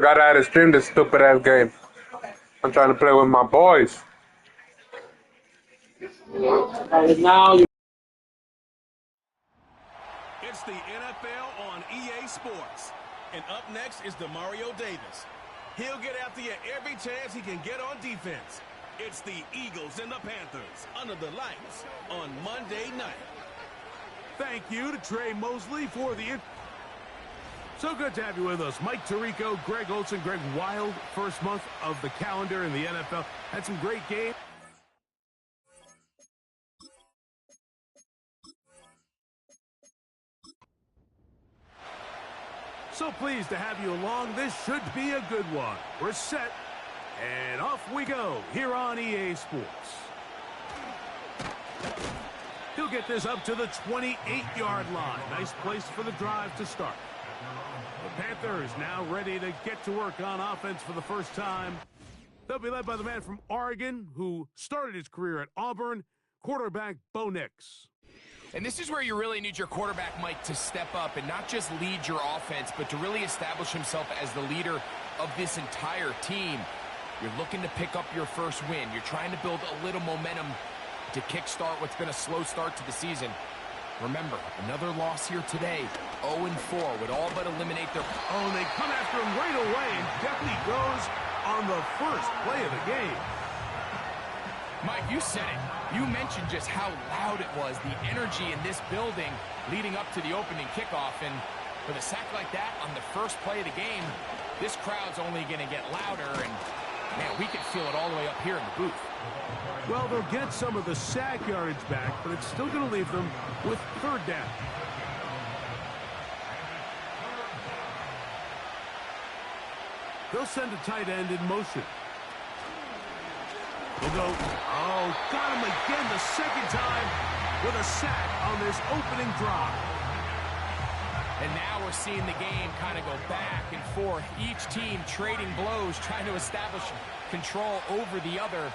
Gotta add a stream this stupid ass game. I'm trying to play with my boys. Now you. It's the NFL on EA Sports. And up next is Demario Davis. He'll get after you every chance he can get on defense. It's the Eagles and the Panthers under the lights on Monday night. Thank you to Trey Mosley for the... So good to have you with us. Mike Tirico, Greg Olson, Greg Wild, first month of the calendar in the NFL. Had some great games. So pleased to have you along. This should be a good one. We're set, and off we go here on EA Sports. He'll get this up to the 28-yard line. Nice place for the drive to start. The Panthers now ready to get to work on offense for the first time. They'll be led by the man from Oregon who started his career at Auburn, quarterback Bo Nix. And this is where you really need your quarterback, Mike, to step up and not just lead your offense, but to really establish himself as the leader of this entire team. You're looking to pick up your first win. You're trying to build a little momentum to kickstart what's been a slow start to the season. Remember, another loss here today, 0-4, would all but eliminate their... Oh, and they come after him right away, and definitely goes on the first play of the game. Mike, you said it. You mentioned just how loud it was, the energy in this building leading up to the opening kickoff. And with a sack like that on the first play of the game, this crowd's only going to get louder. And, man, we could feel it all the way up here in the booth. Well, they'll get some of the sack yardage back, but it's still going to leave them with third down. They'll send a tight end in motion. We'll go, oh, got him again the second time with a sack on this opening drive. And now we're seeing the game kind of go back and forth. Each team trading blows, trying to establish control over the other.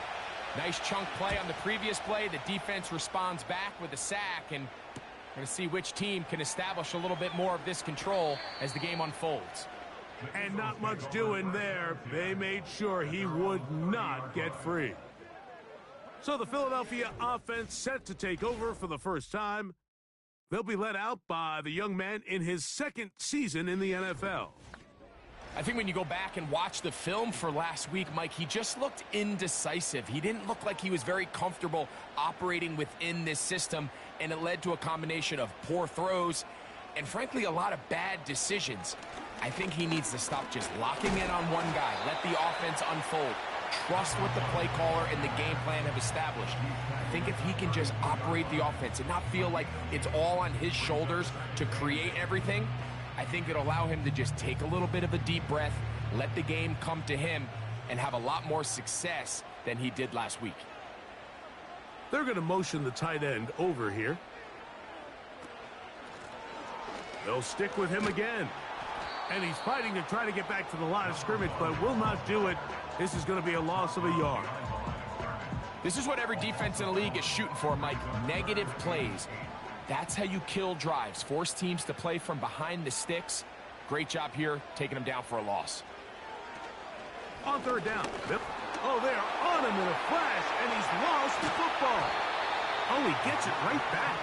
Nice chunk play on the previous play. The defense responds back with a sack, and we're going to see which team can establish a little bit more of this control as the game unfolds. And not much doing there. They made sure he would not get free. So the Philadelphia offense set to take over for the first time. They'll be led out by the young man in his second season in the NFL. I think when you go back and watch the film for last week, Mike, he just looked indecisive. He didn't look like he was very comfortable operating within this system, and it led to a combination of poor throws and, frankly, a lot of bad decisions. I think he needs to stop just locking in on one guy. Let the offense unfold. Trust what the play caller and the game plan have established. I think if he can just operate the offense and not feel like it's all on his shoulders to create everything, I think it'll allow him to just take a little bit of a deep breath, let the game come to him, and have a lot more success than he did last week. They're going to motion the tight end over here. They'll stick with him again. And he's fighting to try to get back to the line of scrimmage, but will not do it. This is going to be a loss of a yard. This is what every defense in the league is shooting for, Mike. Negative plays. That's how you kill drives. Force teams to play from behind the sticks. Great job here, taking them down for a loss. On third down. Oh, they are on him in a flash, and he's lost the football. Oh, he gets it right back.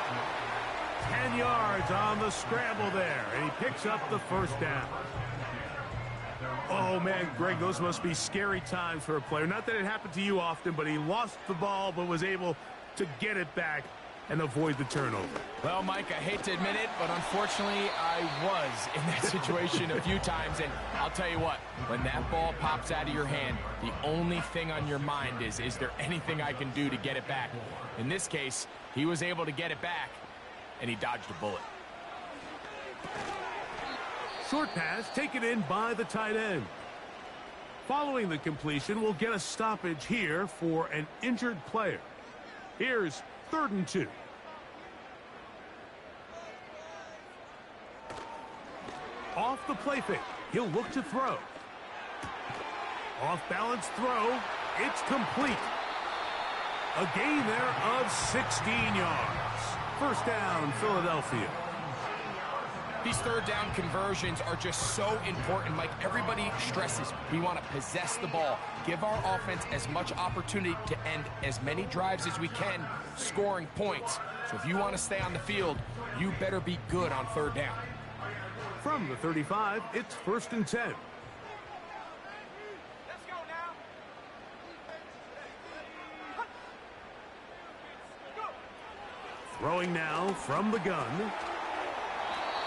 10 yards on the scramble there, and he picks up the first down. Oh, man, Greg, those must be scary times for a player. Not that it happened to you often, but he lost the ball but was able to get it back and avoid the turnover. Well, Mike, I hate to admit it, but unfortunately, I was in that situation a few times. And I'll tell you what, when that ball pops out of your hand, the only thing on your mind is there anything I can do to get it back? In this case, he was able to get it back, and he dodged a bullet. Short pass taken in by the tight end. Following the completion, we'll get a stoppage here for an injured player. Here's 3rd and 2. Off the play fake. He'll look to throw. Off balance throw. It's complete. A gain there of 16 yards. First down, Philadelphia. These third down conversions are just so important, Mike. Everybody stresses we want to possess the ball, give our offense as much opportunity to end as many drives as we can, scoring points. So if you want to stay on the field, you better be good on third down. From the 35, it's 1st and 10. Throwing now from the gun.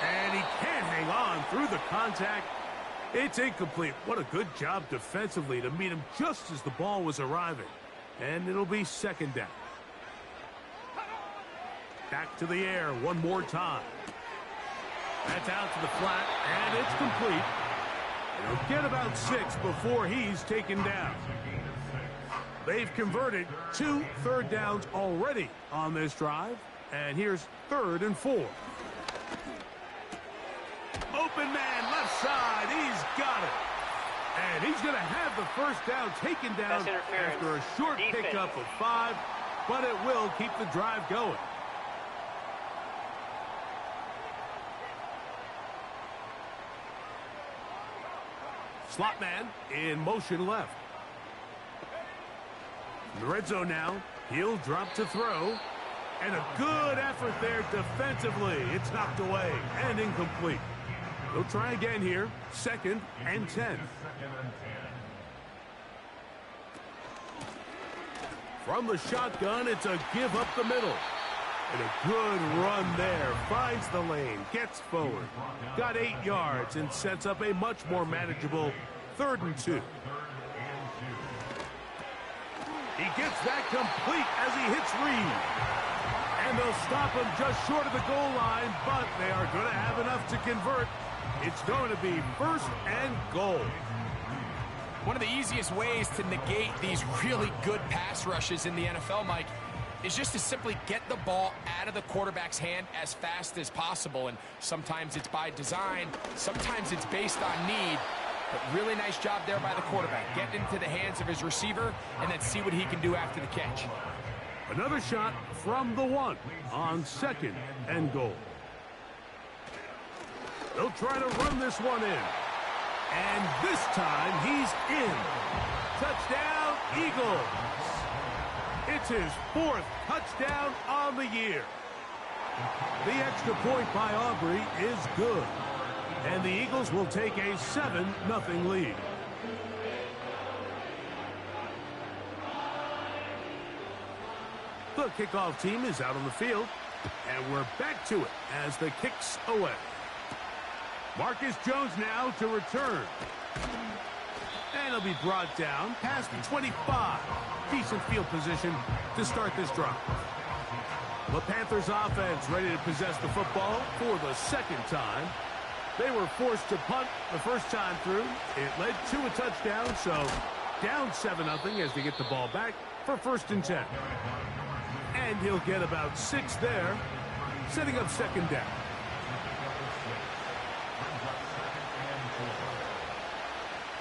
And he can't hang on through the contact. It's incomplete. What a good job defensively to meet him just as the ball was arriving. And it'll be 2nd down. Back to the air one more time. That's out to the flat, and it's complete. He'll get about 6 before he's taken down. They've converted 2 third downs already on this drive. And here's 3rd and 4. Open man, left side. He's got it. And he's going to have the first down taken down after a short pickup of 5, but it will keep the drive going. Slot man in motion left. In the red zone now. He'll drop to throw. And a good effort there defensively. It's knocked away and incomplete. They'll try again here. 2nd and 10. From the shotgun, it's a give up the middle. And a good run there. Finds the lane. Gets forward. Got 8 yards and sets up a much more manageable 3rd and 2. He gets that complete as he hits Reed. And they'll stop him just short of the goal line, but they are going to have enough to convert. It's going to be 1st and goal. One of the easiest ways to negate these really good pass rushes in the NFL, Mike, is just to simply get the ball out of the quarterback's hand as fast as possible. And sometimes it's by design, sometimes it's based on need. But really nice job there by the quarterback. Get into the hands of his receiver and then see what he can do after the catch. Another shot from the 1 on 2nd and goal. They'll try to run this one in. And this time he's in. Touchdown, Eagles. It's his 4th touchdown on the year. The extra point by Aubrey is good. And the Eagles will take a 7-0 lead. The kickoff team is out on the field, and we're back to it as the kick's away. Marcus Jones now to return. And he'll be brought down past the 25. Decent field position to start this drive. The Panthers offense ready to possess the football for the 2nd time. They were forced to punt the first time through. It led to a touchdown, so down 7-0 as they get the ball back for 1st and 10. And he'll get about 6 there, setting up 2nd down.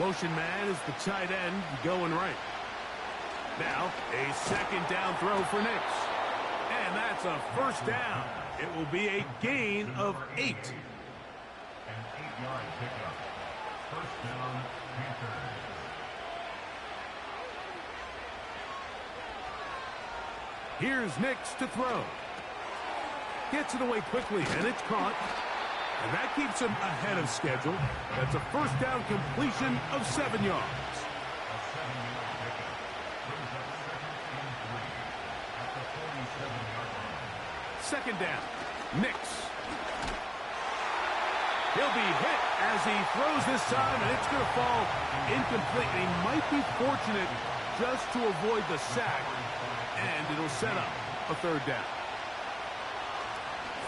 Motion man is the tight end going right. Now, a 2nd down throw for Nix. And that's a 1st down. It will be a gain of 8. An 8-yard pickup. 1st down, Panthers. Here's Nix to throw. Gets it away quickly, and it's caught. And that keeps him ahead of schedule. That's a 1st down completion of 7 yards. A 7-yard pickup. Brings up 2nd and 3 at the 47-yard line. 2nd down. Nix. He'll be hit as he throws this time, and it's going to fall incomplete. He might be fortunate just to avoid the sack, and it'll set up a 3rd down.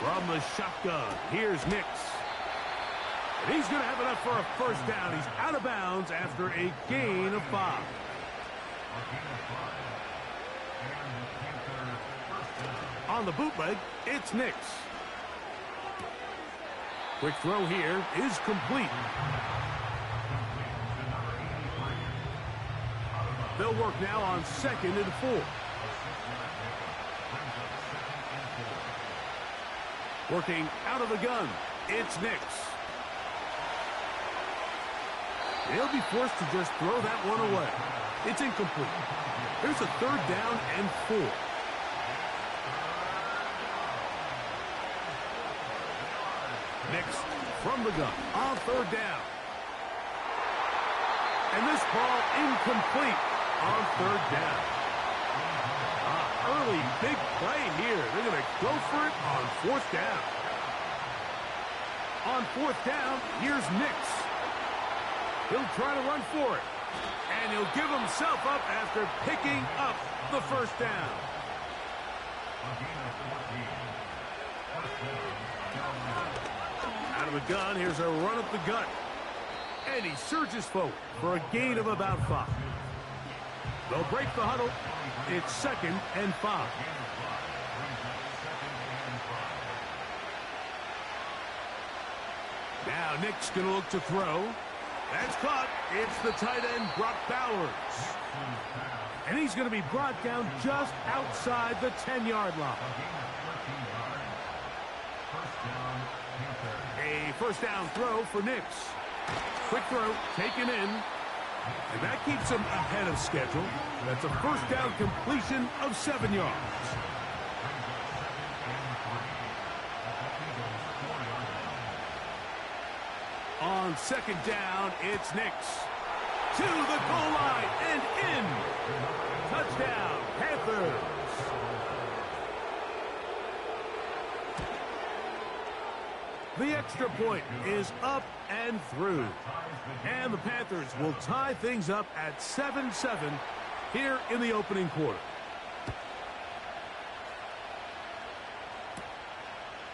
From the shotgun, here's Nix. And he's going to have enough for a 1st down. He's out of bounds after a gain of 5. A gain of 5. And the Panther 1st down. On the bootleg, it's Nix. Quick throw here is complete. They'll work now on 2nd and 4. Working out of the gun. it's Nix. They'll be forced to just throw that one away. It's incomplete. Here's a 3rd down and 4. Nix from the gun on 3rd down. And this ball incomplete on 3rd down. Early big play here. They're going to go for it on 4th down. On 4th down, here's Nix. He'll try to run for it. And he'll give himself up after picking up the 1st down. Out of the gun, here's a run up the gut. And he surges forward for a gain of about 5. They'll break the huddle. It's 2nd and 5. Now Nick's going to look to throw. That's caught. It's the tight end, Brock Bowers. And he's going to be brought down just outside the 10-yard line. A 1st down throw for Nix. Quick throw, taken in. And that keeps him ahead of schedule. That's a 1st down completion of 7 yards. On 2nd down, it's Nix. To the goal line and in. Touchdown, Panthers. The extra point is up and through. And the Panthers will tie things up at 7-7 here in the opening quarter.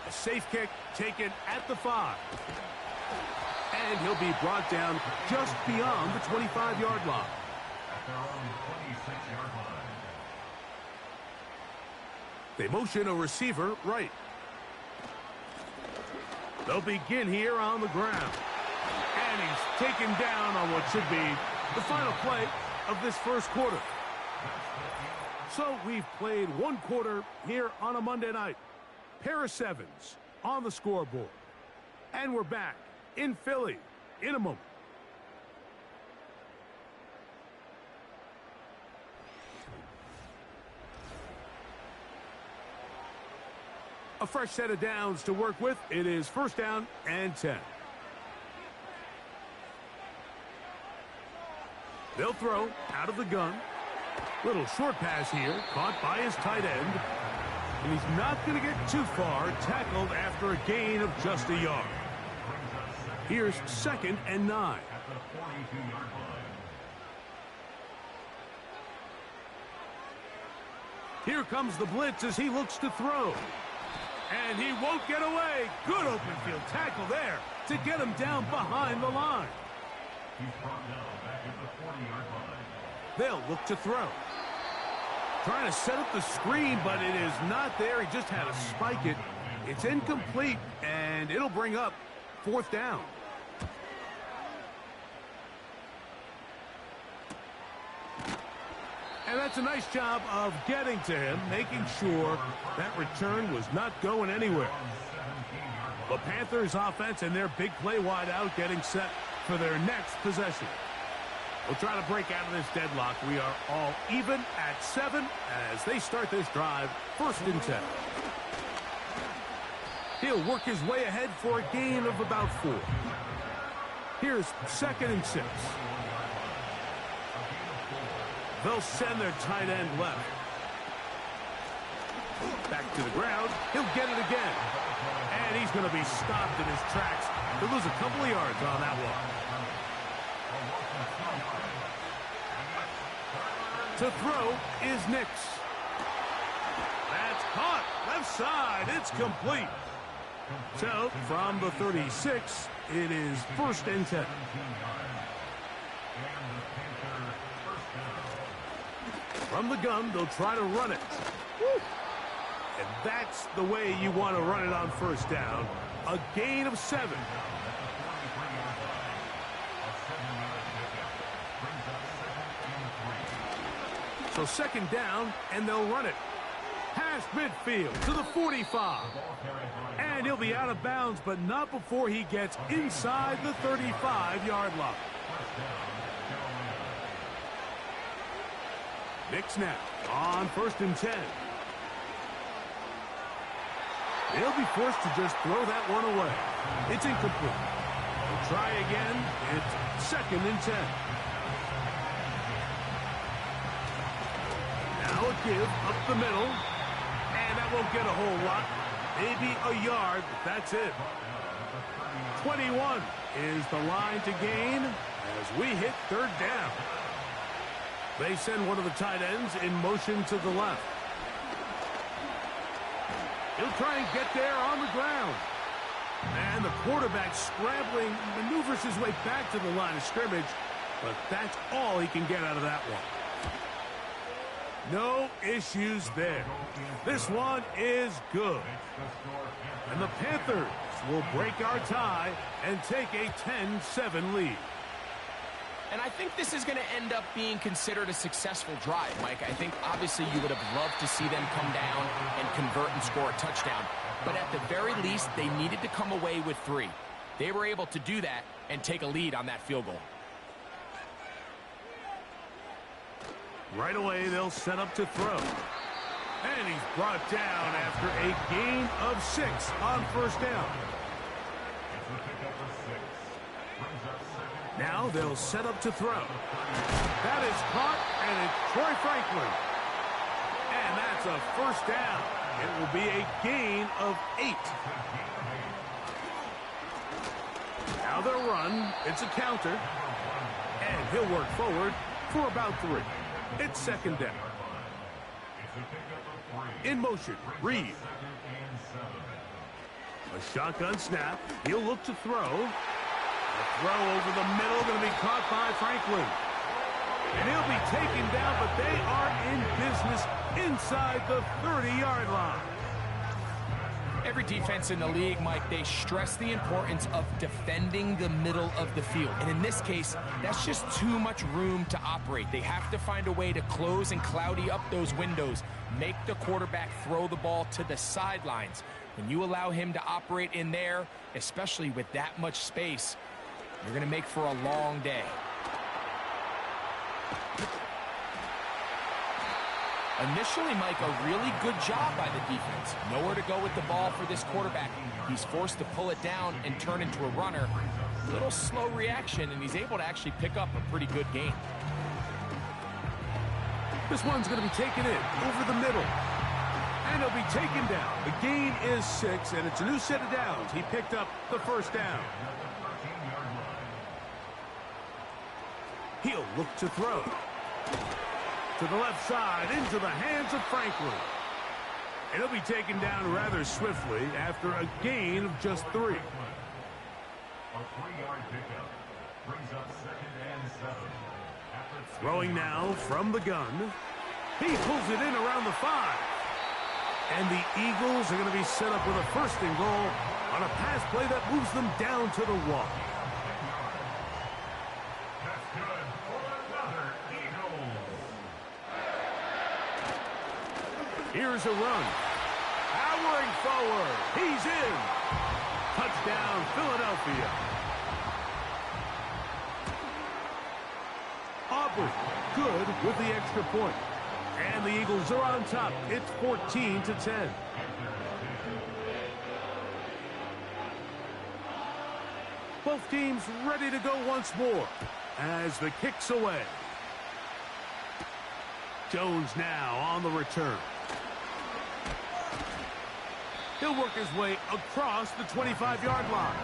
A safe kick taken at the 5. And he'll be brought down just beyond the 25-yard line. They motion a receiver right. They'll begin here on the ground. And he's taken down on what should be the final play of this 1st quarter. So we've played 1 quarter here on a Monday night. Pair of 7s on the scoreboard. And we're back in Philly in a moment. A fresh set of downs to work with. It is 1st down and 10. They'll throw out of the gun. Little short pass here, caught by his tight end. And he's not going to get too far, tackled after a gain of just a yard. Here's 2nd and 9. Here comes the blitz as he looks to throw. And he won't get away. Good open field tackle there to get him down behind the line. They'll look to throw. Trying to set up the screen, but it is not there. He just had to spike it. It's incomplete, and it'll bring up 4th down. And that's a nice job of getting to him, making sure that return was not going anywhere. The Panthers offense and their big play wide out getting set for their next possession. We'll try to break out of this deadlock. We are all even at 7 as they start this drive, 1st and 10. He'll work his way ahead for a gain of about 4. Here's 2nd and 6. They'll send their tight end left. Back to the ground. He'll get it again. And he's going to be stopped in his tracks. He'll lose a couple of yards on that one. To throw is Nix. That's caught. Left side. It's complete. So, from the 36, it is 1st and 10. From the gun, they'll try to run it. Woo. And that's the way you want to run it on 1st down. A gain of 7. So 2nd down, and they'll run it. Pass past midfield to the 45. And he'll be out of bounds, but not before he gets inside the 35-yard line. Knicks now on 1st and 10. They'll be forced to just throw that one away. It's incomplete. They'll try again. It's 2nd and 10. Now a give up the middle. And that won't get a whole lot. Maybe a yard, but that's it. 21 is the line to gain as we hit 3rd down. They send one of the tight ends in motion to the left. He'll try and get there on the ground. And the quarterback scrambling, maneuvers his way back to the line of scrimmage, but that's all he can get out of that one. No issues there. This one is good. And the Panthers will break our tie and take a 10-7 lead. And I think this is going to end up being considered a successful drive, Mike. I think obviously you would have loved to see them come down and convert and score a touchdown. But at the very least, they needed to come away with 3. They were able to do that and take a lead on that field goal. Right away, they'll set up to throw. And he's brought down after a gain of 6 on 1st down. Now they'll set up to throw. That is caught, and it's Troy Franklin. And that's a 1st down. It will be a gain of 8. Now they'll run. It's a counter. And he'll work forward for about 3. It's 2nd down. In motion, Reed. A shotgun snap. He'll look to throw. A throw over the middle, going to be caught by Franklin. And he'll be taken down, but they are in business inside the 30-yard line. Every defense in the league, Mike, they stress the importance of defending the middle of the field. And in this case, that's just too much room to operate. They have to find a way to close and cloudy up those windows, make the quarterback throw the ball to the sidelines. When you allow him to operate in there, especially with that much space, you're going to make for a long day. Initially, Mike, a really good job by the defense. Nowhere to go with the ball for this quarterback. He's forced to pull it down and turn into a runner. A little slow reaction, and he's able to actually pick up a pretty good gain. This one's going to be taken in over the middle. And he'll be taken down. The gain is 6, and it's a new set of downs. He picked up the 1st down. He'll look to throw. To the left side, into the hands of Franklin. And he'll be taken down rather swiftly after a gain of just 3. A 3-yard pickup brings up 2nd and 7. Throwing now from the gun. He pulls it in around the 5. And the Eagles are going to be set up with a 1st and goal on a pass play that moves them down to the 1. That's good for another Eagles. Here's a run. Powering forward. He's in. Touchdown, Philadelphia. Auburn, good with the extra point. And the Eagles are on top. It's 14-10. Both teams ready to go once more as the kick's away. Jones now on the return. He'll work his way across the 25-yard line.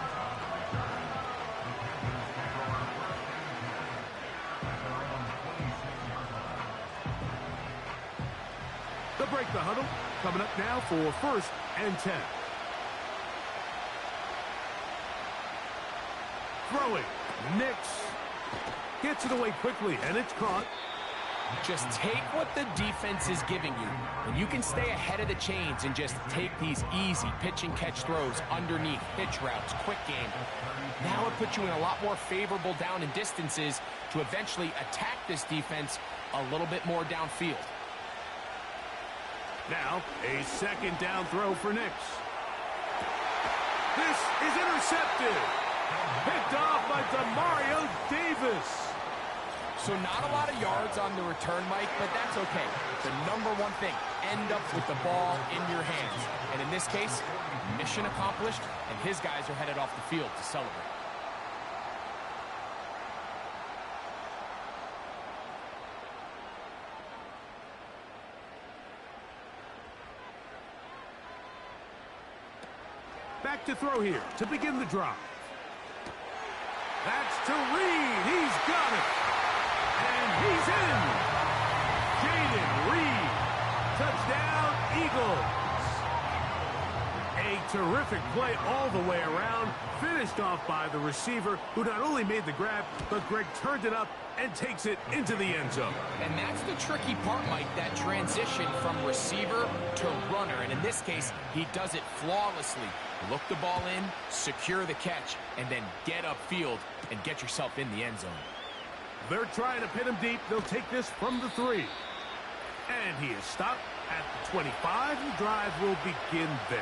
They'll break the huddle. Coming up now for 1st and 10. Throwing. Nix gets it away quickly, and it's caught. Just take what the defense is giving you. And you can stay ahead of the chains and just take these easy pitch and catch throws underneath, pitch routes, quick game. Now it puts you in a lot more favorable down and distances to eventually attack this defense a little bit more downfield. Now, a second down throw for Nix. This is intercepted. Picked off by Demario Davis. So not a lot of yards on the return, Mike, but that's okay. The number one thing, end up with the ball in your hands. And in this case, mission accomplished, and his guys are headed off the field to celebrate. Back to throw here to begin the drive. That's to Reed. He's got it. And he's in. Jaden Reed. Touchdown, Eagles. A terrific play all the way around. Finished off by the receiver, who not only made the grab, but Greg turned it up and takes it into the end zone. And that's the tricky part, Mike, that transition from receiver to runner. And in this case, he does it flawlessly. Look the ball in, secure the catch, and then get upfield and get yourself in the end zone. They're trying to pin him deep. They'll take this from the 3. And he is stopped at the 25. The drive will begin there.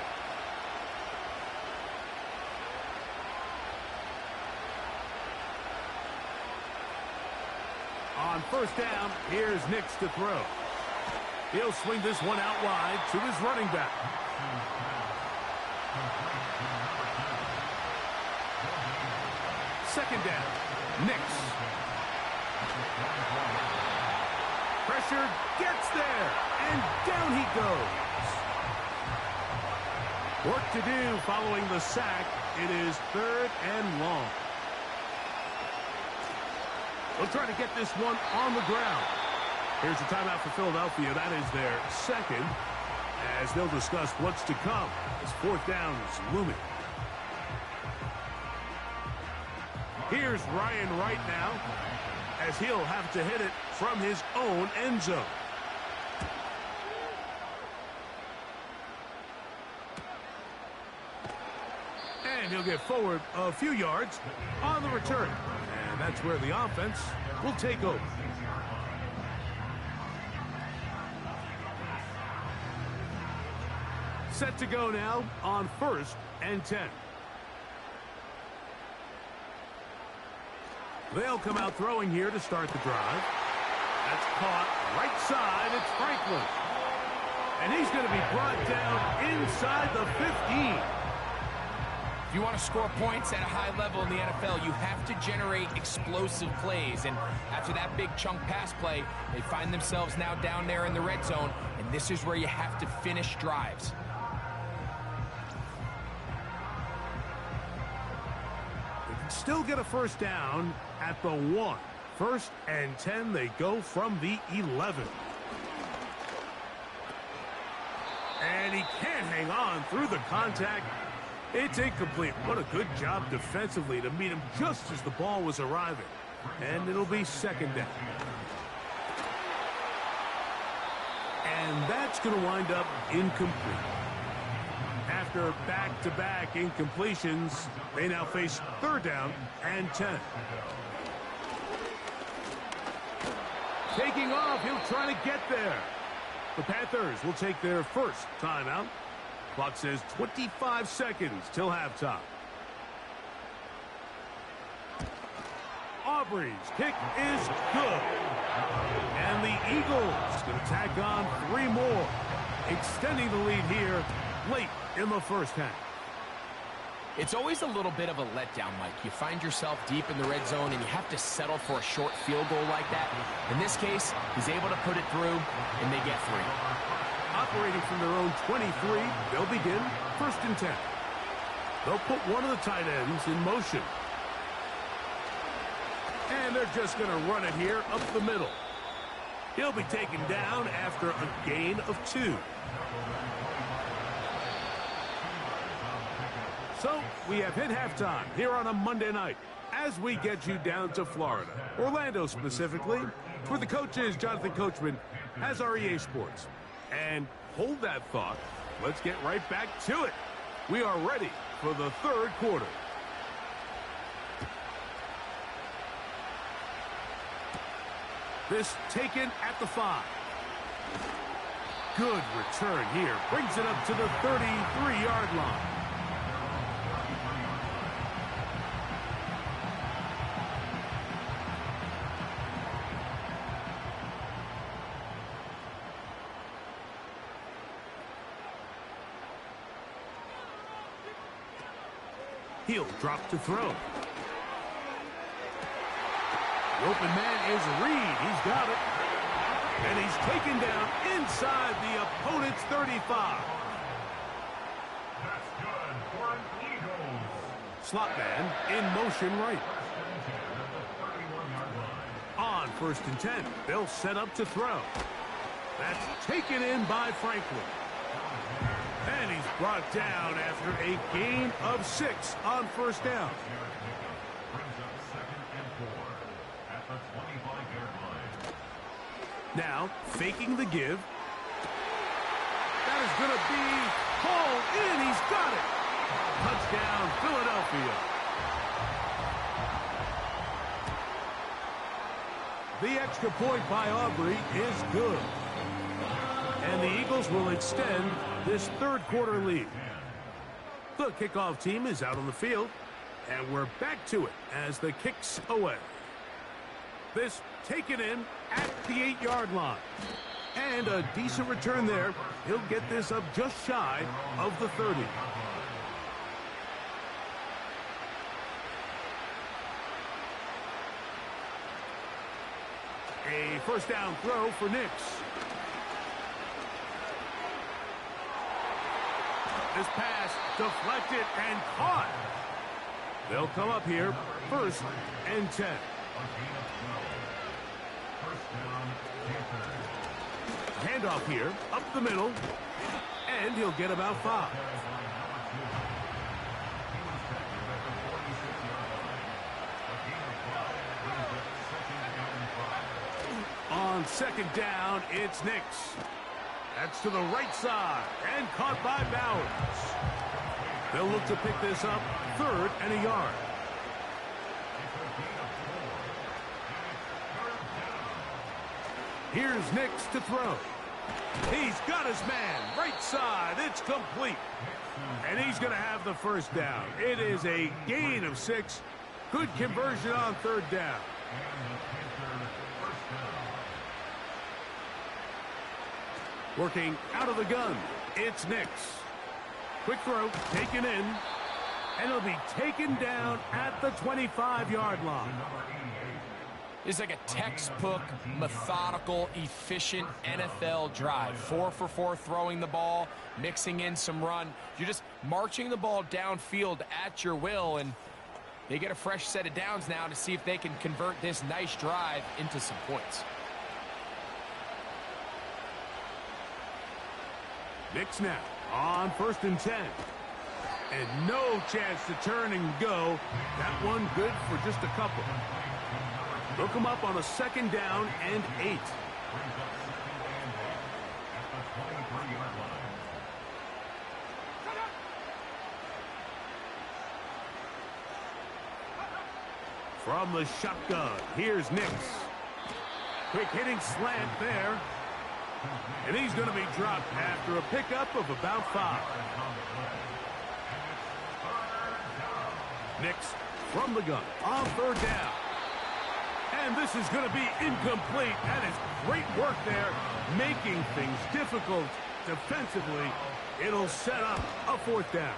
On first down, here's Nix to throw. He'll swing this one out wide to his running back. Second down, Nix. Pressure gets there, and down he goes. Work to do following the sack. It is 3rd and long. They'll try to get this one on the ground. Here's a timeout for Philadelphia. That is their second, as they'll discuss what's to come as 4th down is looming. Here's Ryan Wright now, as he'll have to hit it from his own end zone. And he'll get forward a few yards on the return. And that's where the offense will take over. Set to go now on 1st and 10. They'll come out throwing here to start the drive. That's caught right side. It's Franklin. And he's going to be brought down inside the 15. If you want to score points at a high level in the NFL, you have to generate explosive plays. And after that big chunk pass play, they find themselves now down there in the red zone. And this is where you have to finish drives. They can still get a first down at the 1. 1st and 10, they go from the 11. And he can't hang on through the contact. It's incomplete. What a good job defensively to meet him just as the ball was arriving. And it'll be 2nd down. And that's going to wind up incomplete. After back-to-back incompletions, they now face 3rd down and 10. Taking off, he'll try to get there. The Panthers will take their first timeout. Clock says 25 seconds till halftime. Aubrey's kick is good. And the Eagles going to tack on 3 more, extending the lead here late in the first half. It's always a little bit of a letdown, Mike. You find yourself deep in the red zone, and you have to settle for a short field goal like that. In this case, he's able to put it through, and they get 3. Operating from their own 23, they'll begin 1st and 10. They'll put one of the tight ends in motion. And they're just going to run it here up the middle. He'll be taken down after a gain of 2. So, we have hit halftime here on a Monday night as we get you down to Florida, Orlando specifically, where the coach is Jonathan Coachman, has our EA Sports. And hold that thought, let's get right back to it. We are ready for the 3rd quarter. This taken at the 5. Good return here. Brings it up to the 33-yard line. He'll drop to throw. The open man is Reed. He's got it. And he's taken down inside the opponent's 35. That's good for an Eagles. Slot man in motion right. On 1st and 10, they'll set up to throw. That's taken in by Franklin. And he's brought down after a gain of 6 on 1st down. Brings up 2nd and 4 at the 25-yard line. Now, faking the give. That is going to be hauled in. He's got it. Touchdown, Philadelphia. The extra point by Aubrey is good. And the Eagles will extend this 3rd quarter lead. The kickoff team is out on the field, and we're back to it as the kick's away. This taken in at the 8-yard line. And a decent return there. He'll get this up just shy of the 30. A 1st down throw for Nix. This pass deflected and caught. They'll come up here 1st and 10. Handoff here, up the middle, and he'll get about 5. On 2nd down, it's Nix. That's to the right side, and caught by Bowers. They'll look to pick this up 3rd and a yard. Here's Nix to throw. He's got his man, right side, it's complete. And he's going to have the 1st down. It is a gain of 6. Good conversion on 3rd down. Working out of the gun, it's Nix. Quick throw, taken in, and it'll be taken down at the 25-yard line. It's like a textbook, methodical, efficient NFL drive. 4 for 4 throwing the ball, mixing in some run. You're just marching the ball downfield at your will, and they get a fresh set of downs now to see if they can convert this nice drive into some points. Nix now on 1st and 10. And no chance to turn and go. That one good for just a couple. They'll come up on a 2nd down and 8. From the shotgun, here's Nix. Quick hitting slant there. And he's going to be dropped after a pickup of about 5. Nix from the gun on 3rd down. And this is going to be incomplete. That is great work there, making things difficult defensively. It'll set up a 4th down.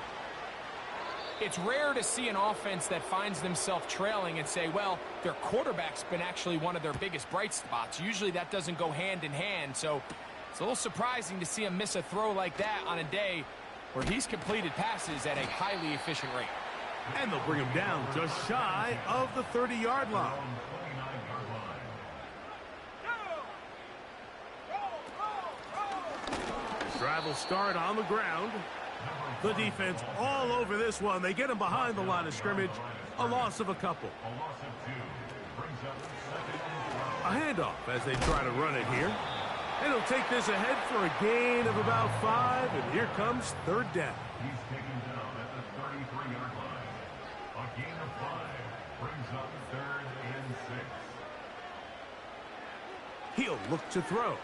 It's rare to see an offense that finds themselves trailing and say, well, their quarterback's been actually one of their biggest bright spots. Usually that doesn't go hand in hand, so it's a little surprising to see him miss a throw like that on a day where he's completed passes at a highly efficient rate. And they'll bring him down just shy of the 30-yard line. Drive will start on the ground. The defense all over this one. They get him behind the line of scrimmage. A loss of a couple. A handoff as they try to run it here. And he'll take this ahead for a gain of about 5. And here comes 3rd down. He's taken down at the 33-yard line. A gain of 5 brings up 3rd and 6. He'll look to throw.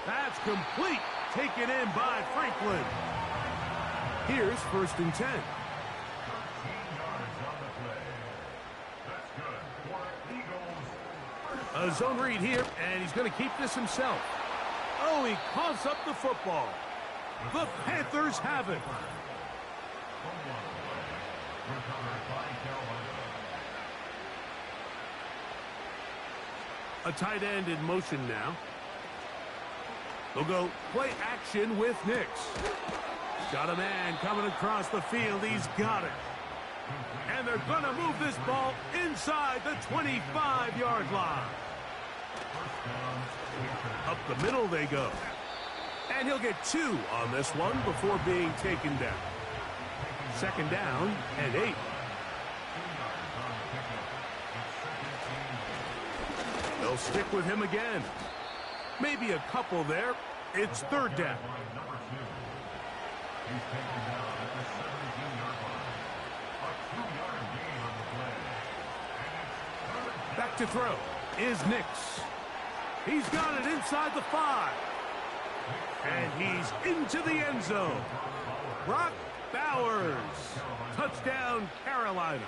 That's complete. Taken in by Franklin. Here's 1st and 10. 13 yards on the play. That's good for Eagles. A zone read here, and he's going to keep this himself. Oh, he coughs up the football. The Panthers have it. Recovered by Carolina. A tight end in motion now. They'll go play action with Nix. Got a man coming across the field. He's got it. And they're going to move this ball inside the 25-yard line. Up the middle they go. And he'll get 2 on this one before being taken down. 2nd down and 8. They'll stick with him again. Maybe a couple there. It's 3rd down. He's taken down at the 17-yard line. A 2-yard gain on the play. And it's Back to throw is Nix. He's got it inside the 5. And he's into the end zone. Brock Bowers. Touchdown, Carolina.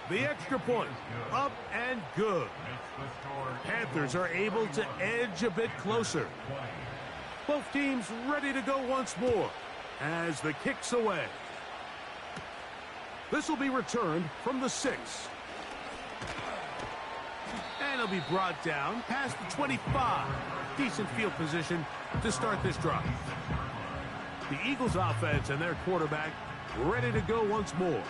The extra point, up and good. Panthers are able to edge a bit closer. Both teams ready to go once more as the kick's away. This will be returned from the 6. And it'll be brought down past the 25. Decent field position to start this drive. The Eagles offense and their quarterback ready to go once more.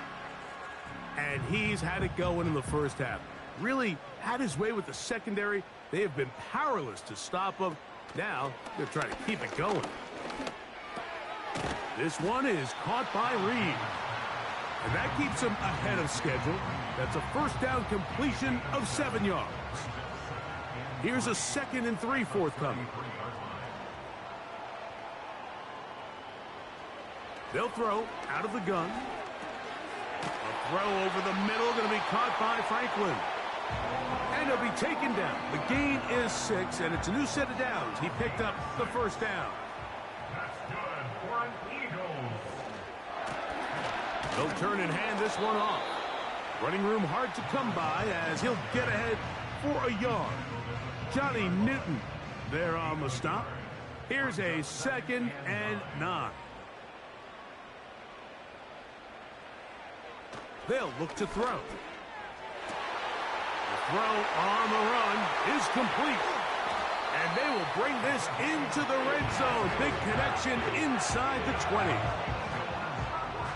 And he's had it going in the first half. Really had his way with the secondary. They have been powerless to stop him. Now they're trying to keep it going. This one is caught by Reed. And that keeps him ahead of schedule. That's a 1st down completion of 7 yards. Here's a 2nd and 3 forthcoming. They'll throw out of the gun. A throw over the middle, going to be caught by Franklin. And he'll be taken down. The gain is 6, and it's a new set of downs. He picked up the 1st down. That's good for an Eagles. They'll turn and hand this one off. Running room hard to come by as he'll get ahead for a yard. Johnny Newton there on the stop. Here's a 2nd and 9. They'll look to throw. The throw on the run is complete. And they will bring this into the red zone. Big connection inside the 20.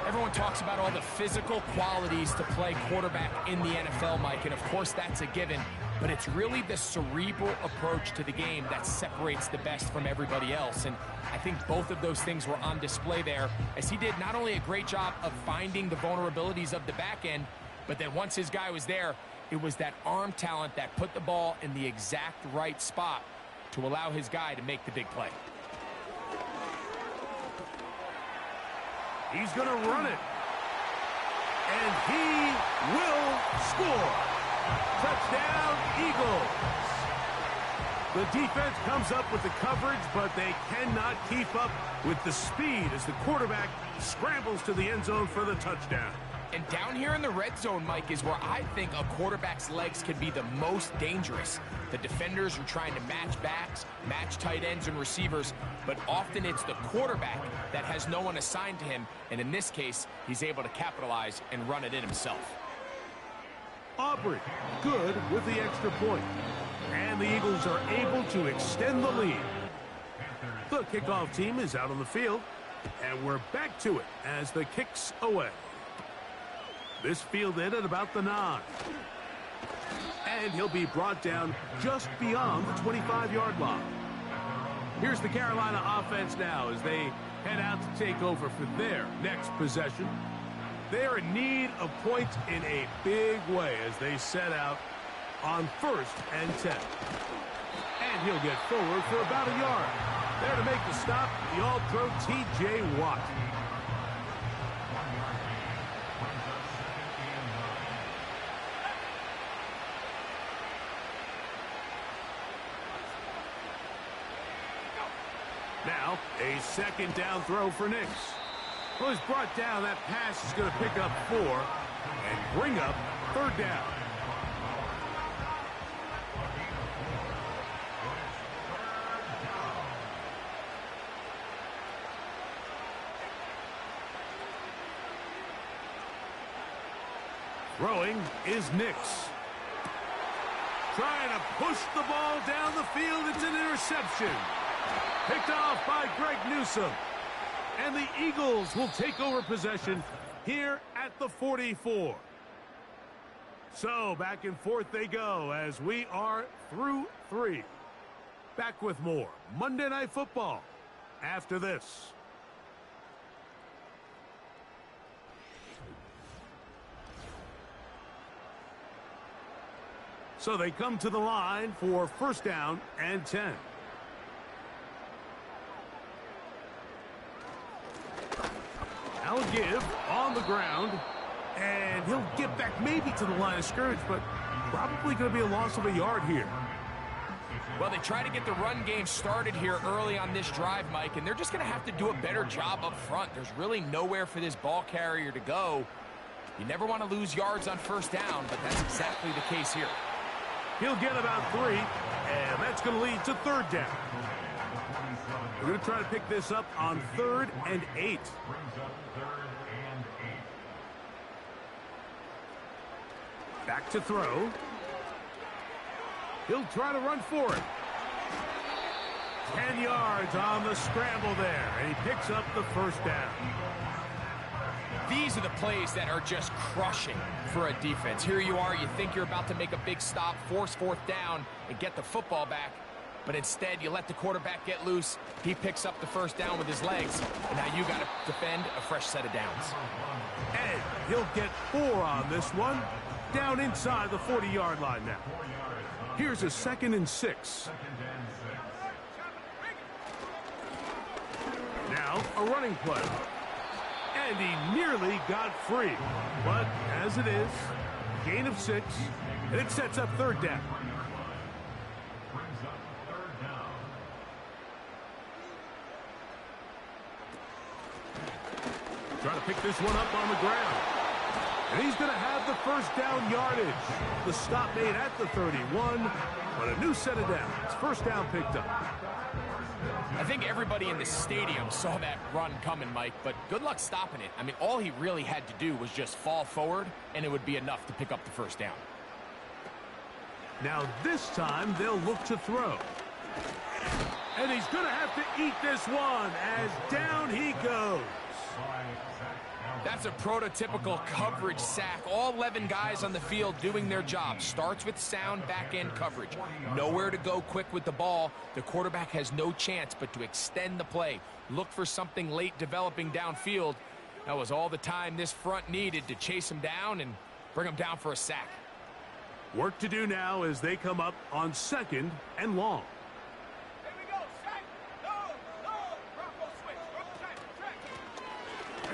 Everyone talks about all the physical qualities to play quarterback in the NFL, Mike, and of course that's a given, but it's really the cerebral approach to the game that separates the best from everybody else, and I think both of those things were on display there, as he did not only a great job of finding the vulnerabilities of the back end, but then once his guy was there, it was that arm talent that put the ball in the exact right spot to allow his guy to make the big play. He's going to run it. And he will score. Touchdown, Eagles. The defense comes up with the coverage, but they cannot keep up with the speed as the quarterback scrambles to the end zone for the touchdown. And down here in the red zone, Mike, is where I think a quarterback's legs can be the most dangerous. The defenders are trying to match backs, match tight ends and receivers, but often it's the quarterback that has no one assigned to him, and in this case, he's able to capitalize and run it in himself. Aubrey, good with the extra point. And the Eagles are able to extend the lead. The kickoff team is out on the field, and we're back to it as the kick's away. This fielded at about the 9. And he'll be brought down just beyond the 25-yard line. Here's the Carolina offense now as they head out to take over for their next possession. They're in need of points in a big way as they set out on 1st and 10. And he'll get forward for about a yard. There to make the stop, the All-Pro T.J. Watt. Now, a second down throw for Nix. Well, he's brought down. That pass is going to pick up 4 and bring up third down. Throwing is Nix. Trying to push the ball down the field. It's an interception. Picked off by Greg Newsome. And the Eagles will take over possession here at the 44. So back and forth they go as we are through 3. Back with more Monday Night Football after this. So they come to the line for first down and 10. Now give on the ground, and he'll get back maybe to the line of scrimmage, but probably going to be a loss of a yard here. Well, they try to get the run game started here early on this drive, Mike, and they're just going to have to do a better job up front. There's really nowhere for this ball carrier to go. You never want to lose yards on first down, but that's exactly the case here. He'll get about 3, and that's going to lead to third down. We're going to try to pick this up on 3rd and 8. Back to throw. He'll try to run for it. 10 yards on the scramble there, and he picks up the first down. These are the plays that are just crushing for a defense. Here you are, you think you're about to make a big stop, force fourth down, and get the football back. But instead, you let the quarterback get loose. He picks up the first down with his legs. And now you got to defend a fresh set of downs. And he'll get 4 on this one. Down inside the 40-yard line now. Here's a 2nd and 6. Now a running play. And he nearly got free. But as it is, gain of 6. And it sets up third down. Trying to pick this one up on the ground. And he's going to have the first down yardage. The stop made at the 31, but a new set of downs. First down picked up. I think everybody in the stadium saw that run coming, Mike, but good luck stopping it. I mean, all he really had to do was just fall forward, and it would be enough to pick up the first down. Now this time they'll look to throw. And he's going to have to eat this one as down he goes. That's a prototypical coverage sack. All 11 guys on the field doing their job. Starts with sound back-end coverage. Nowhere to go quick with the ball. The quarterback has no chance but to extend the play. Look for something late developing downfield. That was all the time this front needed to chase him down and bring him down for a sack. Work to do now as they come up on 2nd and long.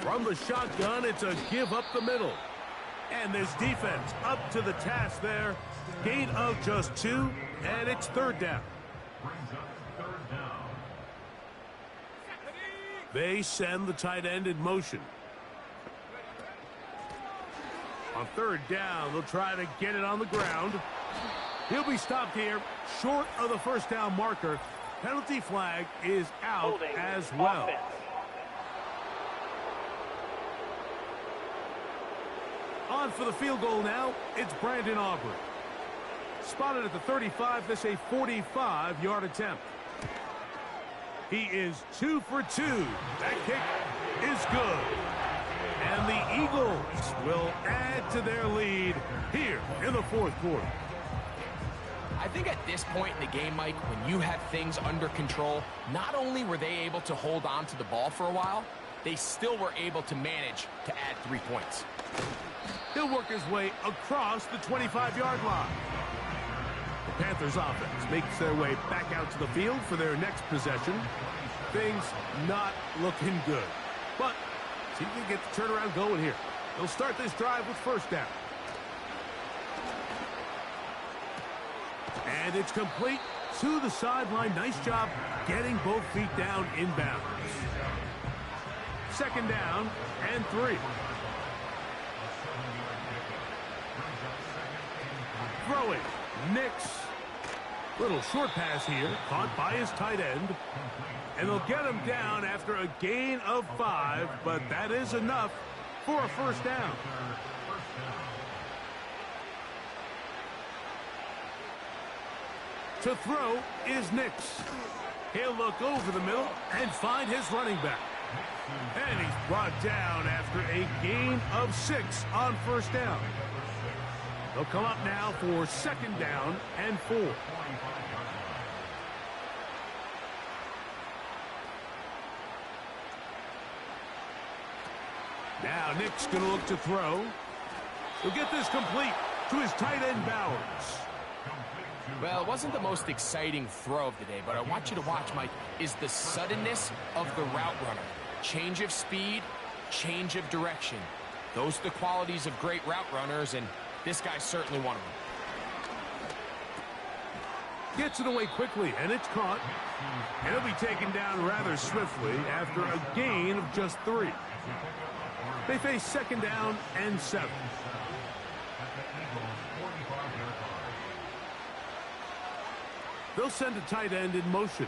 From the shotgun, it's a give up the middle. And this defense up to the task there. Gain of just 2, and it's third down. They send the tight end in motion. On third down, they'll try to get it on the ground. He'll be stopped here, short of the first down marker. Penalty flag is out as well. Offense. On for the field goal now, it's Brandon Aubrey. Spotted at the 35, this a 45-yard attempt. He is 2 for 2. That kick is good. And the Eagles will add to their lead here in the fourth quarter. I think at this point in the game, Mike, when you have things under control, not only were they able to hold on to the ball for a while, they still were able to manage to add 3 points. He'll work his way across the 25-yard line. The Panthers offense makes their way back out to the field for their next possession. Things not looking good. But see if he can get the turnaround going here. They'll start this drive with first down. And it's complete. to the sideline. Nice job getting both feet down inbounds. Second down and 3. Throwing. Nix. Little short pass here, caught by his tight end. And they'll get him down after a gain of 5, but that is enough for a first down. To throw is Nix. He'll look over the middle and find his running back. And he's brought down after a gain of 6 on first down. They'll come up now for second down and 4. Now Nick's going to look to throw. He'll get this complete to his tight end Bowers. Well, it wasn't the most exciting throw of the day, but I want you to watch, Mike, is the suddenness of the route runner. Change of speed, change of direction. Those are the qualities of great route runners, and this guy's certainly one of them. Gets it away quickly, and it's caught. And he'll be taken down rather swiftly after a gain of just 3. They face second down and 7. They'll send a tight end in motion.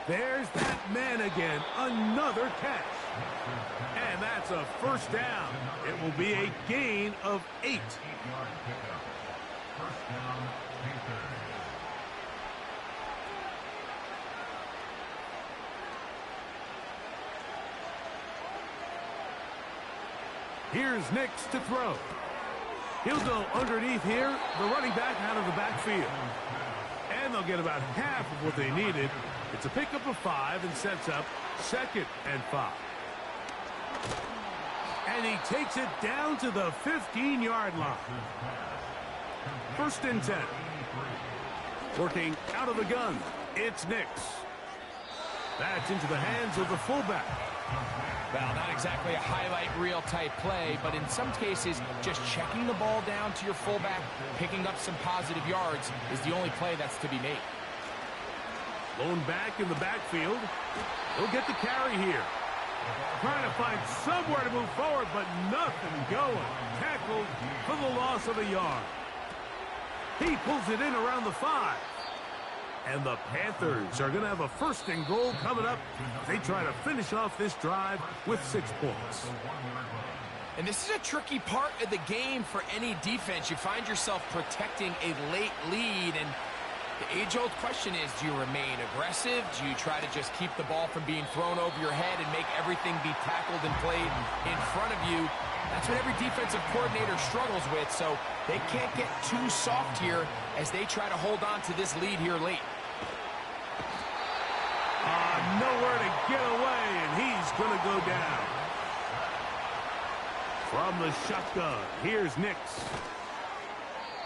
There's that man again. Another catch. And that's a first down. It will be a gain of 8. First down, Panthers. Here's Nix to throw. He'll go underneath here, the running back out of the backfield. And they'll get about half of what they needed. It's a pickup of 5 and sets up second and 5. And he takes it down to the 15-yard line. First and 10. Working out of the gun, it's Nix. That's into the hands of the fullback. Well, not exactly a highlight reel type play, but in some cases, just checking the ball down to your fullback, picking up some positive yards is the only play that's to be made. Lone back in the backfield. He'll get the carry here. Trying to find somewhere to move forward, but nothing going. Tackled for the loss of a yard. He pulls it in around the 5. And the Panthers are going to have a first and goal coming up. They try to finish off this drive with 6 points. And this is a tricky part of the game for any defense. You find yourself protecting a late lead, and the age-old question is, do you remain aggressive? Do you try to just keep the ball from being thrown over your head and make everything be tackled and played in front of you? That's what every defensive coordinator struggles with, so they can't get too soft here as they try to hold on to this lead here late. Nowhere to get away, and he's going to go down. From the shotgun, here's Nix.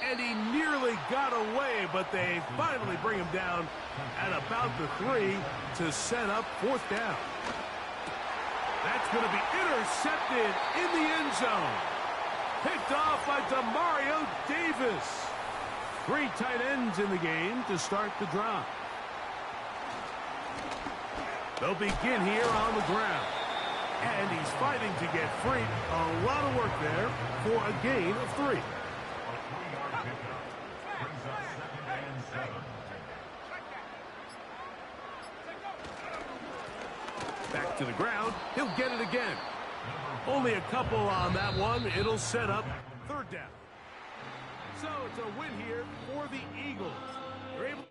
And he nearly got away, but they finally bring him down at about the 3 to set up 4th down. That's going to be intercepted in the end zone. Picked off by Demario Davis. 3 tight ends in the game to start the drive. They'll begin here on the ground. And he's fighting to get free. A lot of work there for a gain of 3. A 3-yard pickup brings up second and 7. Back to the ground. He'll get it again. Only a couple on that one. It'll set up 3rd down. So it's a win here for the Eagles. They're able